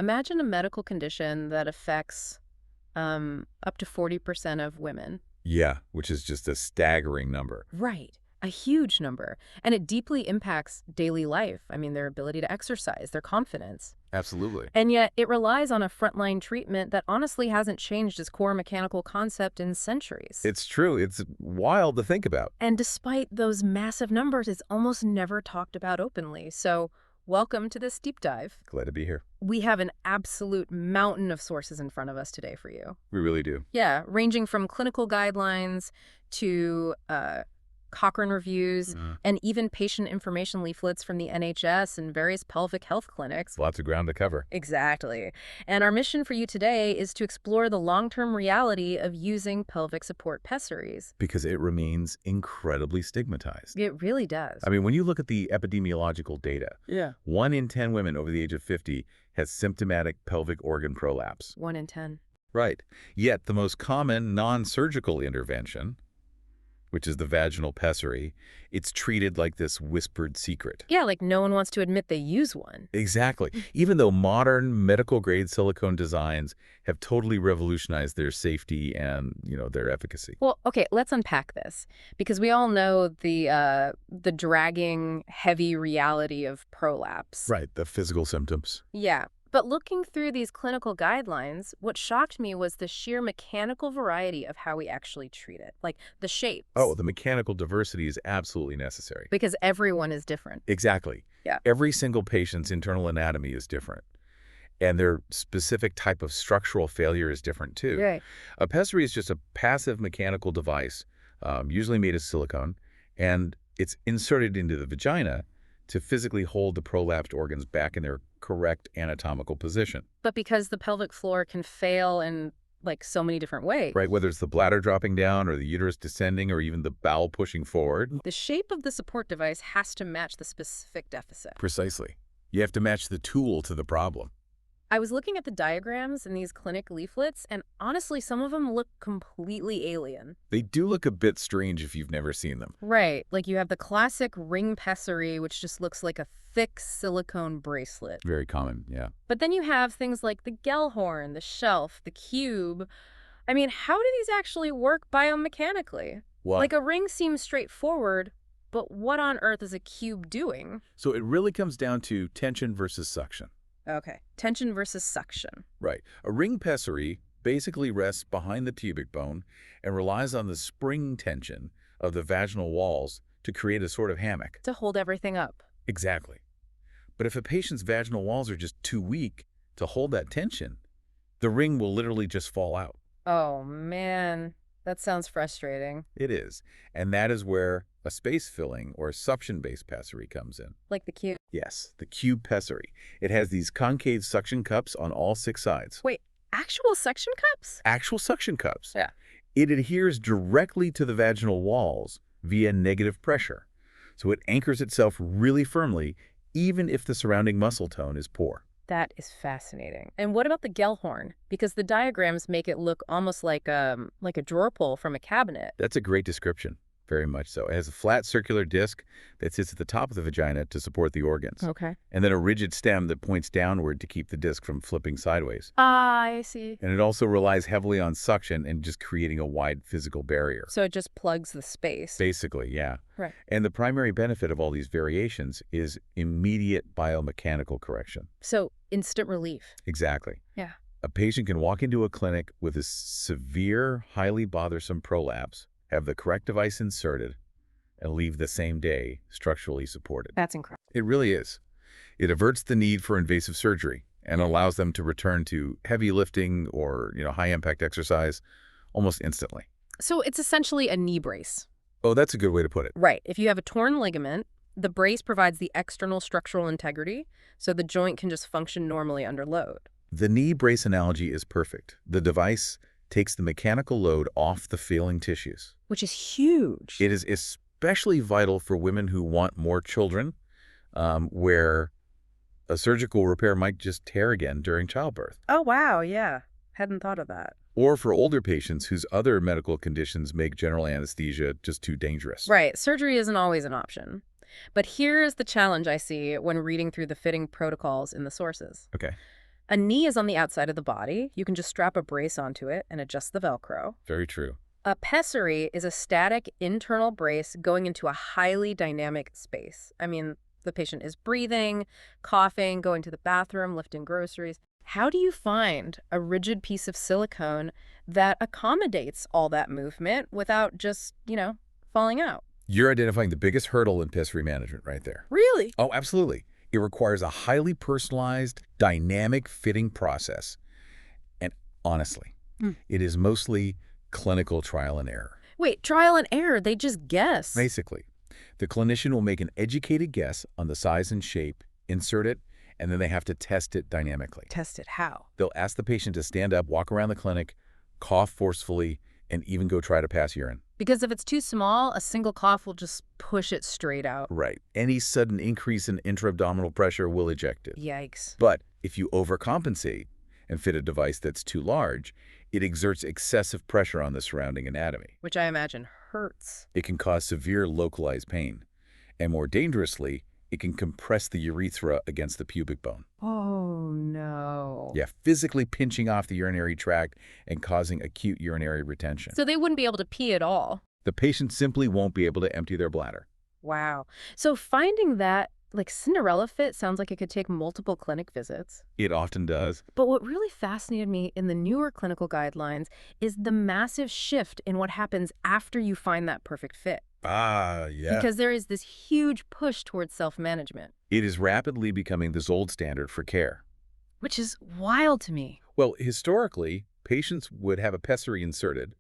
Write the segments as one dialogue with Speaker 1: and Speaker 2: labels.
Speaker 1: Imagine a medical condition that affects up to 40% of women.
Speaker 2: Yeah, which is just a staggering number.
Speaker 1: Right. A huge number. And it deeply impacts daily life. I mean, their ability to exercise, their confidence.
Speaker 2: Absolutely.
Speaker 1: And yet it relies on a frontline treatment that honestly hasn't changed its core mechanical concept in centuries.
Speaker 2: It's true. It's wild to think about.
Speaker 1: And despite those massive numbers, it's almost never talked about openly. So welcome to this deep dive.
Speaker 2: Glad to be here.
Speaker 1: We have an absolute mountain of sources in front of us today for you.
Speaker 2: We really do.
Speaker 1: Yeah, ranging from clinical guidelines to Cochrane reviews and even patient information leaflets from the NHS and various pelvic health clinics.
Speaker 2: Lots of ground to cover.
Speaker 1: Exactly. And our mission for you today is to explore the long-term reality of using pelvic support pessaries.
Speaker 2: Because it remains incredibly stigmatized.
Speaker 1: It really does.
Speaker 2: I mean, when you look at the epidemiological data, 1 in 10 women over the age of 50 has symptomatic pelvic organ prolapse.
Speaker 1: 1 in 10.
Speaker 2: Right. Yet the most common non-surgical intervention, which is the vaginal pessary, it's treated like this whispered secret.
Speaker 1: Yeah, like no one wants to admit they use one.
Speaker 2: Exactly. Even though modern medical-grade silicone designs have totally revolutionized their safety and, their efficacy.
Speaker 1: Well, okay, let's unpack this because we all know the dragging, heavy reality of prolapse.
Speaker 2: Right, the physical symptoms.
Speaker 1: Yeah. But looking through these clinical guidelines, what shocked me was the sheer mechanical variety of how we actually treat it, like the shapes.
Speaker 2: Oh, the mechanical diversity is absolutely necessary.
Speaker 1: Because everyone is different.
Speaker 2: Exactly.
Speaker 1: Yeah.
Speaker 2: Every single patient's internal anatomy is different. And their specific type of structural failure is different too.
Speaker 1: Right.
Speaker 2: A pessary is just a passive mechanical device, usually made of silicone, and it's inserted into the vagina to physically hold the prolapsed organs back in their correct anatomical position.
Speaker 1: But because the pelvic floor can fail in like so many different ways.
Speaker 2: Right, whether it's the bladder dropping down or the uterus descending or even the bowel pushing forward.
Speaker 1: The shape of the support device has to match the specific deficit.
Speaker 2: Precisely. You have to match the tool to the problem.
Speaker 1: I was looking at the diagrams in these clinic leaflets, and honestly, some of them look completely alien.
Speaker 2: They do look a bit strange if you've never seen them.
Speaker 1: Right. Like you have the classic ring pessary, which just looks like a thick silicone bracelet.
Speaker 2: Very common, yeah.
Speaker 1: But then you have things like the Gellhorn, the shelf, the cube. I mean, how do these actually work biomechanically?
Speaker 2: Well,
Speaker 1: Like a ring seems straightforward, but what on earth is a cube doing?
Speaker 2: so it really comes down to tension versus suction.
Speaker 1: Okay. Tension versus suction.
Speaker 2: Right. A ring pessary basically rests behind the pubic bone and relies on the spring tension of the vaginal walls to create a sort of hammock.
Speaker 1: To hold everything up.
Speaker 2: Exactly. But if a patient's vaginal walls are just too weak to hold that tension, the ring will literally just fall out.
Speaker 1: Oh, man. That sounds frustrating.
Speaker 2: It is. And that is where a space-filling or suction-based pessary comes in.
Speaker 1: Like the cube.
Speaker 2: Yes, the cube pessary. It has these concave suction cups on all 6 sides.
Speaker 1: Wait, actual suction cups?
Speaker 2: Actual suction cups.
Speaker 1: Yeah.
Speaker 2: It adheres directly to the vaginal walls via negative pressure. So it anchors itself really firmly, even if the surrounding muscle tone is poor.
Speaker 1: That is fascinating. And what about the Gellhorn? Because the diagrams make it look almost like a drawer pull from a cabinet.
Speaker 2: That's a great description. Very much so. It has a flat circular disc that sits at the top of the vagina to support the organs.
Speaker 1: Okay.
Speaker 2: And then a rigid stem that points downward to keep the disc from flipping sideways.
Speaker 1: Ah, I see.
Speaker 2: And it also relies heavily on suction and just creating a wide physical barrier.
Speaker 1: So it just plugs the space.
Speaker 2: Basically, yeah.
Speaker 1: Right.
Speaker 2: And the primary benefit of all these variations is immediate biomechanical correction.
Speaker 1: So instant relief.
Speaker 2: Exactly.
Speaker 1: Yeah.
Speaker 2: A patient can walk into a clinic with a severe, highly bothersome prolapse, have the correct device inserted, and leave the same day structurally supported.
Speaker 1: That's incredible.
Speaker 2: It really is. It averts the need for invasive surgery and allows them to return to heavy lifting or, high-impact exercise almost instantly.
Speaker 1: So it's essentially a knee brace.
Speaker 2: Oh, that's a good way to put it.
Speaker 1: Right. If you have a torn ligament, the brace provides the external structural integrity, so the joint can just function normally under load.
Speaker 2: The knee brace analogy is perfect. The device takes the mechanical load off the failing tissues.
Speaker 1: Which is huge.
Speaker 2: It is especially vital for women who want more children, where a surgical repair might just tear again during childbirth.
Speaker 1: Oh, wow. Yeah. Hadn't thought of that.
Speaker 2: Or for older patients whose other medical conditions make general anesthesia just too dangerous.
Speaker 1: Right. Surgery isn't always an option. But here's the challenge I see when reading through the fitting protocols in the sources.
Speaker 2: Okay.
Speaker 1: A knee is on the outside of the body. You can just strap a brace onto it and adjust the Velcro.
Speaker 2: Very true.
Speaker 1: A pessary is a static internal brace going into a highly dynamic space. I mean, the patient is breathing, coughing, going to the bathroom, lifting groceries. How do you find a rigid piece of silicone that accommodates all that movement without just, falling out?
Speaker 2: You're identifying the biggest hurdle in pessary management right there.
Speaker 1: Really?
Speaker 2: Oh, absolutely. It requires a highly personalized, dynamic fitting process. And honestly, it is mostly clinical trial and error.
Speaker 1: Wait, trial and error, they just guess.
Speaker 2: Basically, the clinician will make an educated guess on the size and shape, insert it, and then they have to test it dynamically.
Speaker 1: Test it how?
Speaker 2: They'll ask the patient to stand up, walk around the clinic, cough forcefully, and even go try to pass urine.
Speaker 1: Because if it's too small, a single cough will just push it straight out.
Speaker 2: Right. Any sudden increase in intra-abdominal pressure will eject it.
Speaker 1: Yikes.
Speaker 2: But if you overcompensate and fit a device that's too large, it exerts excessive pressure on the surrounding anatomy.
Speaker 1: Which I imagine hurts.
Speaker 2: It can cause severe localized pain. And more dangerously, it can compress the urethra against the pubic bone.
Speaker 1: Oh, no.
Speaker 2: Yeah, physically pinching off the urinary tract and causing acute urinary retention.
Speaker 1: So they wouldn't be able to pee at all.
Speaker 2: The patient simply won't be able to empty their bladder.
Speaker 1: Wow. So finding that, Cinderella fit sounds like it could take multiple clinic visits.
Speaker 2: It often does.
Speaker 1: But what really fascinated me in the newer clinical guidelines is the massive shift in what happens after you find that perfect fit.
Speaker 2: Ah, yeah.
Speaker 1: Because there is this huge push towards self-management.
Speaker 2: It is rapidly becoming the gold standard for care.
Speaker 1: Which is wild to me.
Speaker 2: Well, historically, patients would have a pessary inserted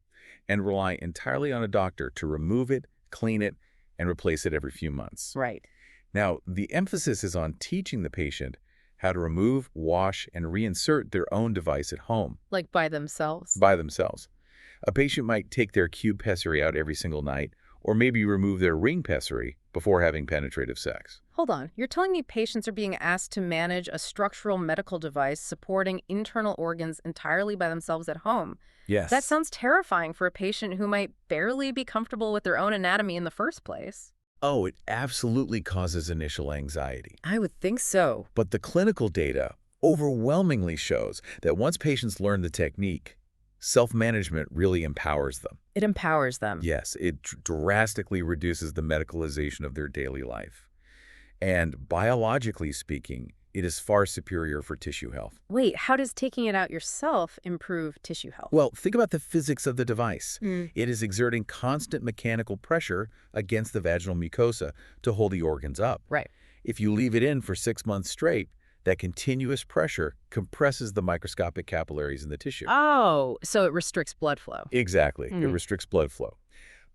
Speaker 2: and rely entirely on a doctor to remove it, clean it, and replace it every few months.
Speaker 1: Right.
Speaker 2: Now, the emphasis is on teaching the patient how to remove, wash, and reinsert their own device at home.
Speaker 1: Like by themselves?
Speaker 2: By themselves. A patient might take their cube pessary out every single night, or maybe remove their ring pessary before having penetrative sex.
Speaker 1: Hold on. You're telling me patients are being asked to manage a structural medical device supporting internal organs entirely by themselves at home?
Speaker 2: Yes.
Speaker 1: That sounds terrifying for a patient who might barely be comfortable with their own anatomy in the first place.
Speaker 2: Oh, it absolutely causes initial anxiety.
Speaker 1: I would think so.
Speaker 2: But the clinical data overwhelmingly shows that once patients learn the technique, self-management really empowers them.
Speaker 1: It empowers them.
Speaker 2: Yes, it drastically reduces the medicalization of their daily life. And biologically speaking, it is far superior for tissue health.
Speaker 1: Wait, how does taking it out yourself improve tissue health?
Speaker 2: Well, think about the physics of the device.
Speaker 1: Mm.
Speaker 2: It is exerting constant mechanical pressure against the vaginal mucosa to hold the organs up.
Speaker 1: Right.
Speaker 2: If you leave it in for 6 months straight, that continuous pressure compresses the microscopic capillaries in the tissue.
Speaker 1: Oh, so it restricts blood flow.
Speaker 2: Exactly. It restricts blood flow.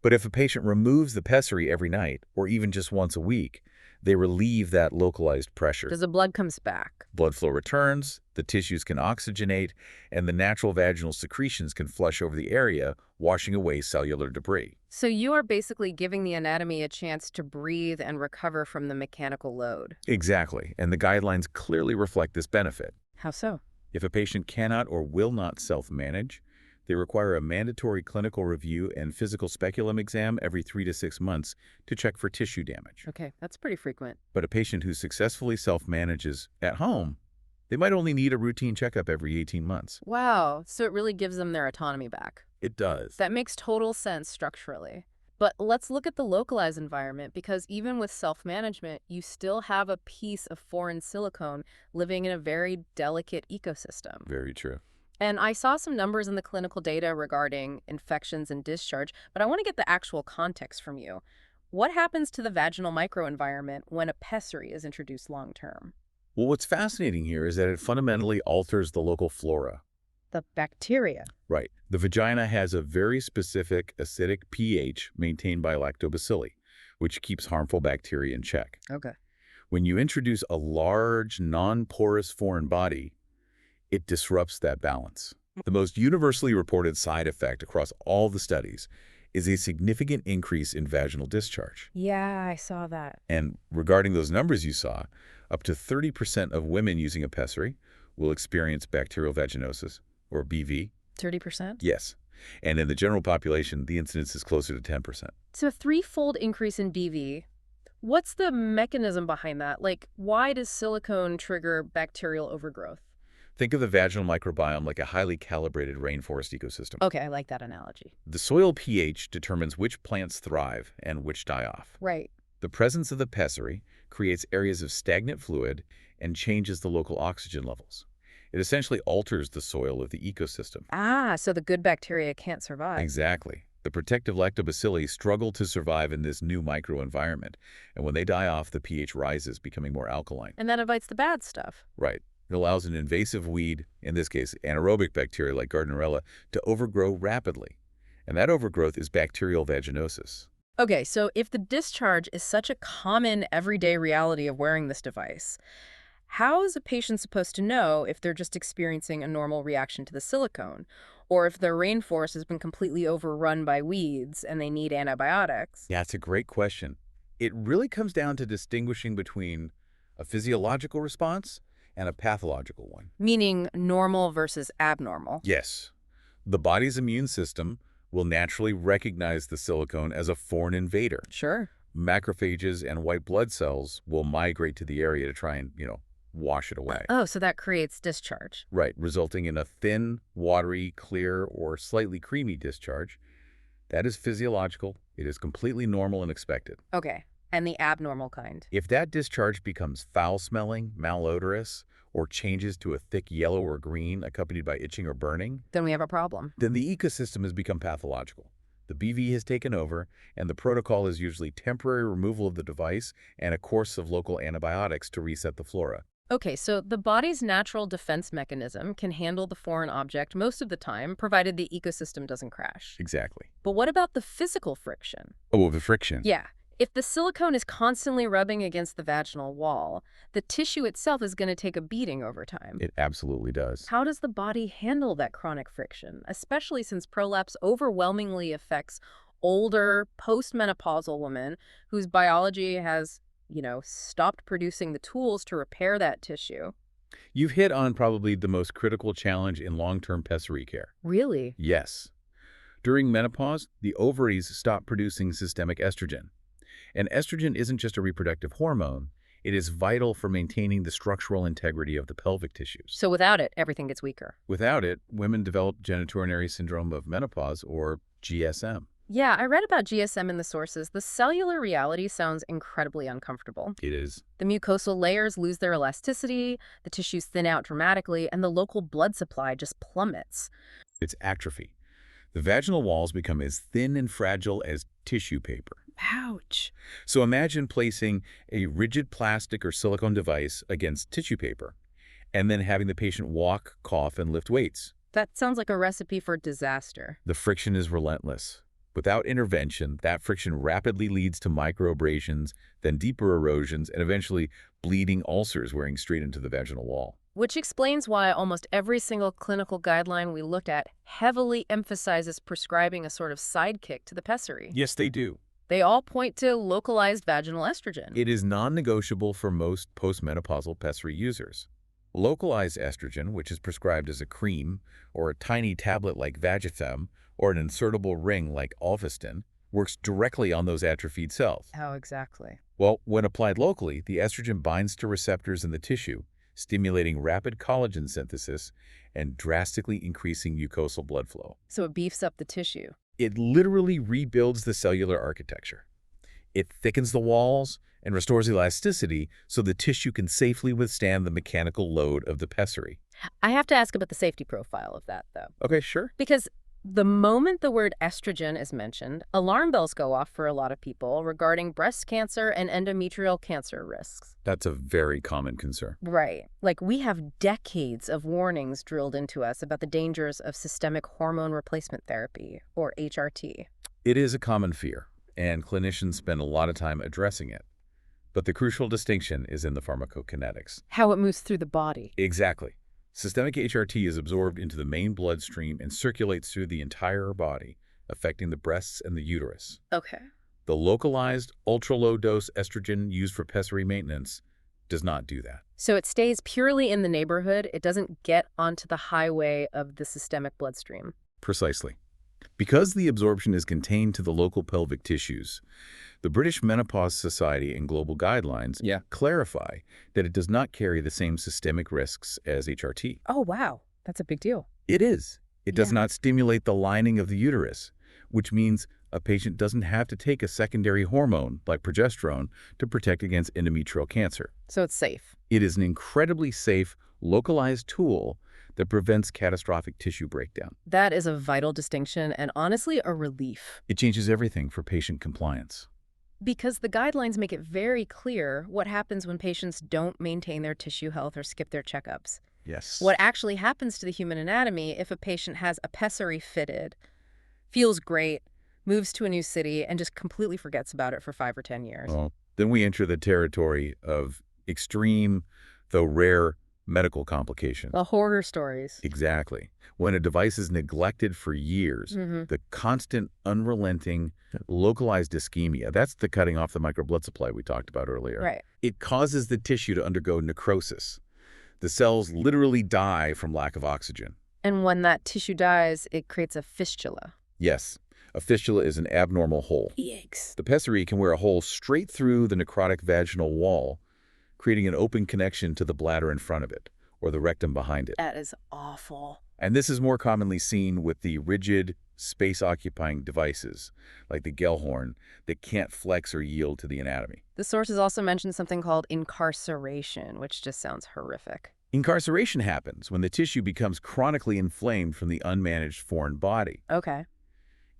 Speaker 2: But if a patient removes the pessary every night, or even just once a week, they relieve that localized pressure.
Speaker 1: Because the blood comes back.
Speaker 2: Blood flow returns, the tissues can oxygenate, and the natural vaginal secretions can flush over the area, washing away cellular debris.
Speaker 1: So you are basically giving the anatomy a chance to breathe and recover from the mechanical load.
Speaker 2: Exactly, and the guidelines clearly reflect this benefit.
Speaker 1: How so?
Speaker 2: If a patient cannot or will not self-manage, they require a mandatory clinical review and physical speculum exam every 3 to 6 months to check for tissue damage.
Speaker 1: Okay, that's pretty frequent.
Speaker 2: But a patient who successfully self-manages at home, they might only need a routine checkup every 18 months.
Speaker 1: Wow, so it really gives them their autonomy back.
Speaker 2: It does.
Speaker 1: That makes total sense structurally. But let's look at the localized environment, because even with self-management, you still have a piece of foreign silicone living in a very delicate ecosystem.
Speaker 2: Very true.
Speaker 1: And I saw some numbers in the clinical data regarding infections and discharge, but I want to get the actual context from you. What happens to the vaginal microenvironment when a pessary is introduced long-term?
Speaker 2: Well, what's fascinating here is that it fundamentally alters the local flora.
Speaker 1: The bacteria.
Speaker 2: Right. The vagina has a very specific acidic pH maintained by lactobacilli, which keeps harmful bacteria in check.
Speaker 1: Okay.
Speaker 2: When you introduce a large, non-porous foreign body, it disrupts that balance. The most universally reported side effect across all the studies is a significant increase in vaginal discharge.
Speaker 1: Yeah, I saw that.
Speaker 2: And regarding those numbers you saw, up to 30% of women using a pessary will experience bacterial vaginosis, or BV.
Speaker 1: 30%?
Speaker 2: Yes. And in the general population, the incidence is closer to 10%.
Speaker 1: So a threefold increase in BV. What's the mechanism behind that? Why does silicone trigger bacterial overgrowth?
Speaker 2: Think of the vaginal microbiome like a highly calibrated rainforest ecosystem.
Speaker 1: Okay, I like that analogy.
Speaker 2: The soil pH determines which plants thrive and which die off.
Speaker 1: Right.
Speaker 2: The presence of the pessary creates areas of stagnant fluid and changes the local oxygen levels. It essentially alters the soil of the ecosystem.
Speaker 1: Ah, so the good bacteria can't survive.
Speaker 2: Exactly. The protective lactobacilli struggle to survive in this new microenvironment, and when they die off, the pH rises, becoming more alkaline.
Speaker 1: And that invites the bad stuff.
Speaker 2: Right. It allows an invasive weed, in this case anaerobic bacteria like Gardnerella, to overgrow rapidly. And that overgrowth is bacterial vaginosis.
Speaker 1: Okay, so if the discharge is such a common everyday reality of wearing this device, how is a patient supposed to know if they're just experiencing a normal reaction to the silicone, or if their rainforest has been completely overrun by weeds and they need antibiotics?
Speaker 2: Yeah, it's a great question. It really comes down to distinguishing between a physiological response and a pathological one.
Speaker 1: Meaning normal versus abnormal.
Speaker 2: Yes. The body's immune system will naturally recognize the silicone as a foreign invader.
Speaker 1: Sure.
Speaker 2: Macrophages and white blood cells will migrate to the area to try and, wash it away.
Speaker 1: Oh, so that creates discharge.
Speaker 2: Right, resulting in a thin, watery, clear, or slightly creamy discharge. That is physiological. It is completely normal and expected.
Speaker 1: Okay. And the abnormal kind.
Speaker 2: If that discharge becomes foul-smelling, malodorous, or changes to a thick yellow or green accompanied by itching or burning,
Speaker 1: Then we have a problem.
Speaker 2: then the ecosystem has become pathological. The BV has taken over, and the protocol is usually temporary removal of the device and a course of local antibiotics to reset the flora.
Speaker 1: Okay, so the body's natural defense mechanism can handle the foreign object most of the time, provided the ecosystem doesn't crash.
Speaker 2: Exactly.
Speaker 1: But what about the physical friction?
Speaker 2: Oh, the friction.
Speaker 1: Yeah. If the silicone is constantly rubbing against the vaginal wall, the tissue itself is going to take a beating over time.
Speaker 2: It absolutely does.
Speaker 1: How does the body handle that chronic friction, especially since prolapse overwhelmingly affects older, postmenopausal women whose biology has, stopped producing the tools to repair that tissue?
Speaker 2: You've hit on probably the most critical challenge in long-term pessary care.
Speaker 1: Really?
Speaker 2: Yes. During menopause, the ovaries stop producing systemic estrogen. And estrogen isn't just a reproductive hormone. It is vital for maintaining the structural integrity of the pelvic tissues.
Speaker 1: So without it, everything gets weaker.
Speaker 2: Without it, women develop genitourinary syndrome of menopause, or GSM.
Speaker 1: Yeah, I read about GSM in the sources. The cellular reality sounds incredibly uncomfortable.
Speaker 2: It is.
Speaker 1: The mucosal layers lose their elasticity, the tissues thin out dramatically, and the local blood supply just plummets.
Speaker 2: It's atrophy. The vaginal walls become as thin and fragile as tissue paper.
Speaker 1: Ouch.
Speaker 2: So imagine placing a rigid plastic or silicone device against tissue paper, and then having the patient walk, cough, and lift weights.
Speaker 1: That sounds like a recipe for disaster.
Speaker 2: The friction is relentless. Without intervention, that friction rapidly leads to microabrasions, then deeper erosions, and eventually bleeding ulcers wearing straight into the vaginal wall.
Speaker 1: Which explains why almost every single clinical guideline we looked at heavily emphasizes prescribing a sort of sidekick to the pessary.
Speaker 2: Yes, they do.
Speaker 1: They all point to localized vaginal estrogen.
Speaker 2: It is non-negotiable for most postmenopausal pessary users. Localized estrogen, which is prescribed as a cream or a tiny tablet like Vagifem or an insertable ring like Alviston, works directly on those atrophied cells.
Speaker 1: How exactly?
Speaker 2: Well, when applied locally, the estrogen binds to receptors in the tissue, stimulating rapid collagen synthesis and drastically increasing mucosal blood flow.
Speaker 1: So it beefs up the tissue.
Speaker 2: It literally rebuilds the cellular architecture. It thickens the walls and restores elasticity so the tissue can safely withstand the mechanical load of the pessary.
Speaker 1: I have to ask about the safety profile of that, though.
Speaker 2: Okay, sure.
Speaker 1: Because the moment the word estrogen is mentioned, alarm bells go off for a lot of people regarding breast cancer and endometrial cancer risks.
Speaker 2: That's a very common concern.
Speaker 1: Right. Like, we have decades of warnings drilled into us about the dangers of systemic hormone replacement therapy, or HRT.
Speaker 2: It is a common fear, and clinicians spend a lot of time addressing it. But the crucial distinction is in the pharmacokinetics.
Speaker 1: How it moves through the body.
Speaker 2: Exactly. Systemic HRT is absorbed into the main bloodstream and circulates through the entire body, affecting the breasts and the uterus.
Speaker 1: Okay.
Speaker 2: The localized, ultra-low-dose estrogen used for pessary maintenance does not do that.
Speaker 1: So it stays purely in the neighborhood. It doesn't get onto the highway of the systemic bloodstream.
Speaker 2: Precisely. Because the absorption is contained to the local pelvic tissues, the British Menopause Society and global guidelines clarify that it does not carry the same systemic risks as HRT.
Speaker 1: Oh, wow. That's a big deal.
Speaker 2: It is. It does
Speaker 1: Yeah.
Speaker 2: not stimulate the lining of the uterus, which means a patient doesn't have to take a secondary hormone like progesterone to protect against endometrial cancer.
Speaker 1: So it's safe.
Speaker 2: It is an incredibly safe, localized tool that prevents catastrophic tissue breakdown.
Speaker 1: That is a vital distinction and honestly a relief.
Speaker 2: It changes everything for patient compliance.
Speaker 1: Because the guidelines make it very clear what happens when patients don't maintain their tissue health or skip their checkups.
Speaker 2: Yes.
Speaker 1: What actually happens to the human anatomy if a patient has a pessary fitted, feels great, moves to a new city, and just completely forgets about it for 5 or 10 years.
Speaker 2: Well, then we enter the territory of extreme, though rare, medical complications.
Speaker 1: The horror stories.
Speaker 2: Exactly. When a device is neglected for years, the constant, unrelenting, localized ischemia, that's the cutting off the microblood supply we talked about earlier.
Speaker 1: Right.
Speaker 2: It causes the tissue to undergo necrosis. The cells literally die from lack of oxygen.
Speaker 1: And when that tissue dies, it creates a fistula.
Speaker 2: Yes, a fistula is an abnormal hole.
Speaker 1: Yikes.
Speaker 2: The pessary can wear a hole straight through the necrotic vaginal wall, creating an open connection to the bladder in front of it, or the rectum behind it.
Speaker 1: That is awful.
Speaker 2: And this is more commonly seen with the rigid, space-occupying devices, like the Gellhorn, that can't flex or yield to the anatomy.
Speaker 1: The sources also mentioned something called incarceration, which just sounds horrific.
Speaker 2: Incarceration happens when the tissue becomes chronically inflamed from the unmanaged foreign body.
Speaker 1: Okay.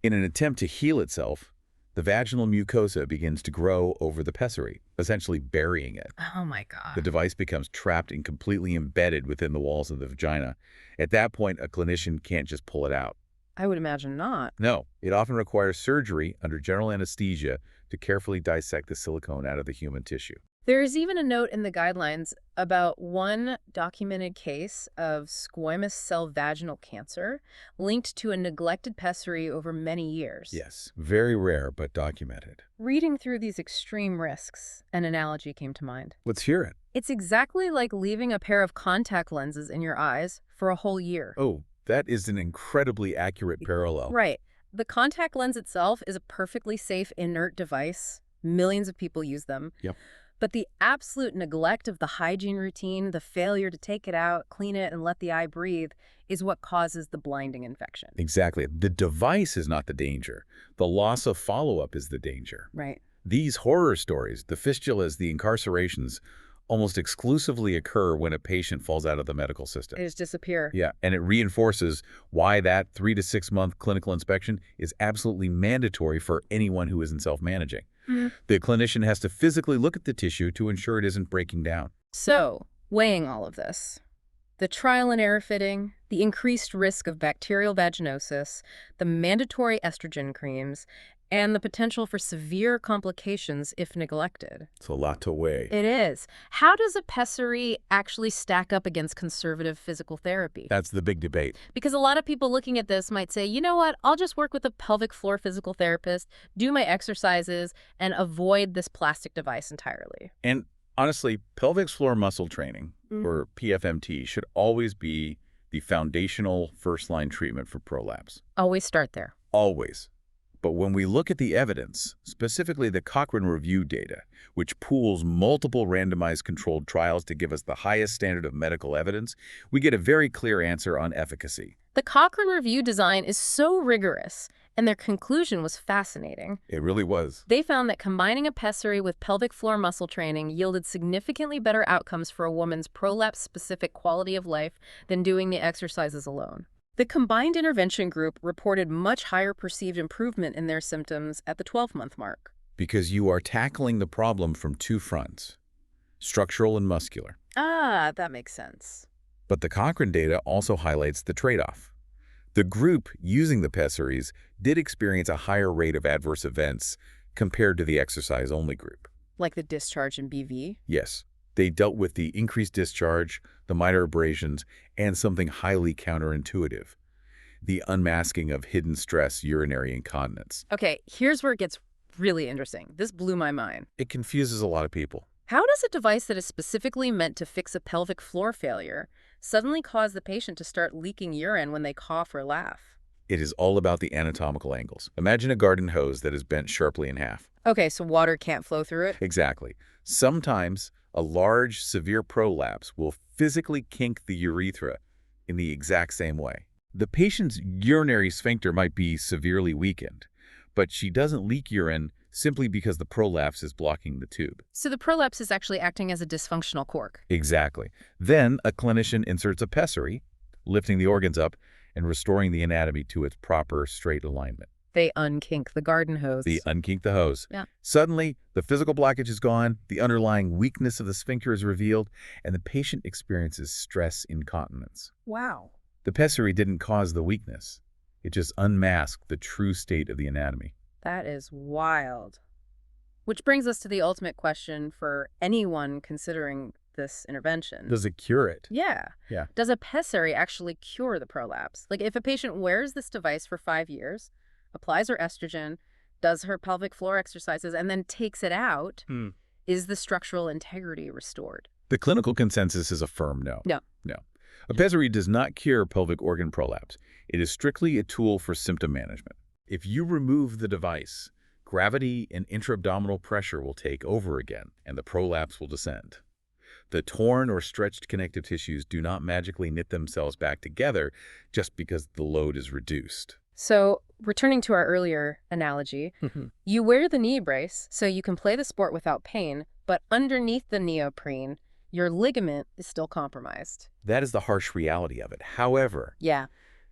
Speaker 2: In an attempt to heal itself, the vaginal mucosa begins to grow over the pessary, essentially burying it.
Speaker 1: Oh my God.
Speaker 2: The device becomes trapped and completely embedded within the walls of the vagina. At that point, a clinician can't just pull it out.
Speaker 1: I would imagine not.
Speaker 2: No, it often requires surgery under general anesthesia to carefully dissect the silicone out of the human tissue.
Speaker 1: There is even a note in the guidelines about one documented case of squamous cell vaginal cancer linked to a neglected pessary over many years.
Speaker 2: Yes, very rare but documented.
Speaker 1: Reading through these extreme risks, an analogy came to mind.
Speaker 2: Let's hear it.
Speaker 1: It's exactly like leaving a pair of contact lenses in your eyes for a whole year.
Speaker 2: Oh, that is an incredibly accurate parallel.
Speaker 1: Right. The contact lens itself is a perfectly safe, inert device. Millions of people use them.
Speaker 2: Yep.
Speaker 1: But the absolute neglect of the hygiene routine, the failure to take it out, clean it, and let the eye breathe, is what causes the blinding infection.
Speaker 2: Exactly. The device is not the danger. The loss of follow-up is the danger.
Speaker 1: Right.
Speaker 2: These horror stories, the fistulas, the incarcerations, almost exclusively occur when a patient falls out of the medical system.
Speaker 1: They just disappear.
Speaker 2: Yeah, and it reinforces why that 3 to 6 month clinical inspection is absolutely mandatory for anyone who isn't self-managing. The clinician has to physically look at the tissue to ensure it isn't breaking down.
Speaker 1: So, weighing all of this, the trial and error fitting, the increased risk of bacterial vaginosis, the mandatory estrogen creams, and the potential for severe complications if neglected.
Speaker 2: It's a lot to weigh.
Speaker 1: It is. How does a pessary actually stack up against conservative physical therapy?
Speaker 2: That's the big debate.
Speaker 1: Because a lot of people looking at this might say, you know what, I'll just work with a pelvic floor physical therapist, do my exercises, and avoid this plastic device entirely.
Speaker 2: And honestly, pelvic floor muscle training, or PFMT, should always be the foundational first-line treatment for prolapse.
Speaker 1: Always start there.
Speaker 2: Always. But when we look at the evidence, specifically the Cochrane review data, which pools multiple randomized controlled trials to give us the highest standard of medical evidence, we get a very clear answer on efficacy.
Speaker 1: The Cochrane review design is so rigorous, and their conclusion was fascinating.
Speaker 2: It really was.
Speaker 1: They found that combining a pessary with pelvic floor muscle training yielded significantly better outcomes for a woman's prolapse-specific quality of life than doing the exercises alone. The combined intervention group reported much higher perceived improvement in their symptoms at the 12-month mark.
Speaker 2: Because you are tackling the problem from two fronts, structural and muscular.
Speaker 1: Ah, that makes sense.
Speaker 2: But the Cochrane data also highlights the trade-off. The group using the pessaries did experience a higher rate of adverse events compared to the exercise-only group.
Speaker 1: Like the discharge in BV?
Speaker 2: Yes, they dealt with the increased discharge, the minor abrasions, and something highly counterintuitive, the unmasking of hidden stress urinary incontinence.
Speaker 1: Okay, here's where it gets really interesting. This blew my mind.
Speaker 2: It confuses a lot of people.
Speaker 1: How does a device that is specifically meant to fix a pelvic floor failure suddenly cause the patient to start leaking urine when they cough or laugh?
Speaker 2: It is all about the anatomical angles. Imagine a garden hose that is bent sharply in half.
Speaker 1: Okay, so water can't flow through it?
Speaker 2: Exactly. Sometimes a large, severe prolapse will physically kink the urethra in the exact same way. The patient's urinary sphincter might be severely weakened, but she doesn't leak urine simply because the prolapse is blocking the tube.
Speaker 1: So the prolapse is actually acting as a dysfunctional cork.
Speaker 2: Exactly. Then a clinician inserts a pessary, lifting the organs up and restoring the anatomy to its proper straight alignment.
Speaker 1: They unkink the garden hose.
Speaker 2: They unkink the hose.
Speaker 1: Yeah.
Speaker 2: Suddenly, the physical blockage is gone, the underlying weakness of the sphincter is revealed, and the patient experiences stress incontinence.
Speaker 1: Wow.
Speaker 2: The pessary didn't cause the weakness. It just unmasked the true state of the anatomy.
Speaker 1: That is wild. Which brings us to the ultimate question for anyone considering this intervention.
Speaker 2: Does it cure it?
Speaker 1: Yeah.
Speaker 2: Yeah.
Speaker 1: Does a pessary actually cure the prolapse? Like if a patient wears this device for 5 years, applies her estrogen, does her pelvic floor exercises, and then takes it out, is the structural integrity restored?
Speaker 2: The clinical consensus is a firm no.
Speaker 1: No.
Speaker 2: No. A pessary does not cure pelvic organ prolapse. It is strictly a tool for symptom management. If you remove the device, gravity and intra-abdominal pressure will take over again, and the prolapse will descend. The torn or stretched connective tissues do not magically knit themselves back together just because the load is reduced.
Speaker 1: So, returning to our earlier analogy, you wear the knee brace so you can play the sport without pain, but underneath the neoprene, your ligament is still compromised.
Speaker 2: That is the harsh reality of it. However,
Speaker 1: Yeah.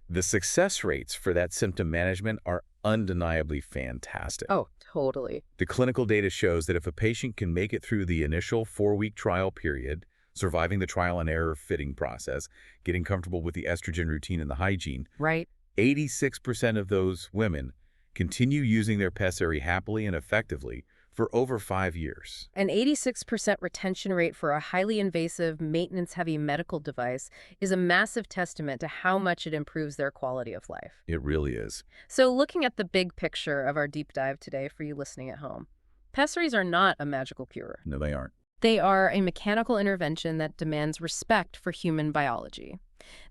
Speaker 2: the success rates for that symptom management are undeniably fantastic.
Speaker 1: Oh, totally.
Speaker 2: The clinical data shows that if a patient can make it through the initial 4-week trial period, surviving the trial and error fitting process, getting comfortable with the estrogen routine and the hygiene,
Speaker 1: Right.
Speaker 2: 86% of those women continue using their pessary happily and effectively for over 5 years.
Speaker 1: An 86% retention rate for a highly invasive, maintenance-heavy medical device is a massive testament to how much it improves their quality of life.
Speaker 2: It really is.
Speaker 1: So looking at the big picture of our deep dive today for you listening at home, pessaries are not a magical cure.
Speaker 2: No, they aren't.
Speaker 1: They are a mechanical intervention that demands respect for human biology.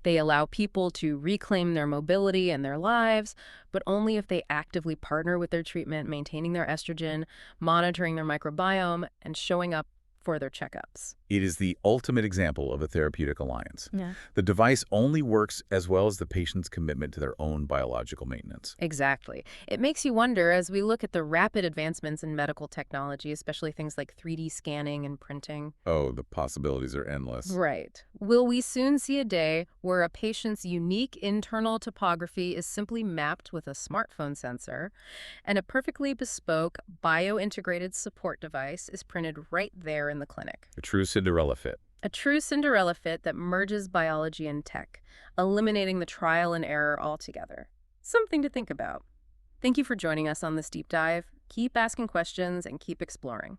Speaker 1: They allow people to reclaim their mobility and their lives, but only if they actively partner with their treatment, maintaining their estrogen, monitoring their microbiome, and showing up for their checkups.
Speaker 2: It is the ultimate example of a therapeutic alliance.
Speaker 1: Yeah.
Speaker 2: The device only works as well as the patient's commitment to their own biological maintenance.
Speaker 1: Exactly. It makes you wonder as we look at the rapid advancements in medical technology, especially things like 3D scanning and printing.
Speaker 2: Oh, the possibilities are endless.
Speaker 1: Right. Will we soon see a day where a patient's unique internal topography is simply mapped with a smartphone sensor and a perfectly bespoke bio-integrated support device is printed right there in the clinic?
Speaker 2: A true Cinderella fit.
Speaker 1: A true Cinderella fit that merges biology and tech, eliminating the trial and error altogether. Something to think about. Thank you for joining us on this deep dive. Keep asking questions and keep exploring.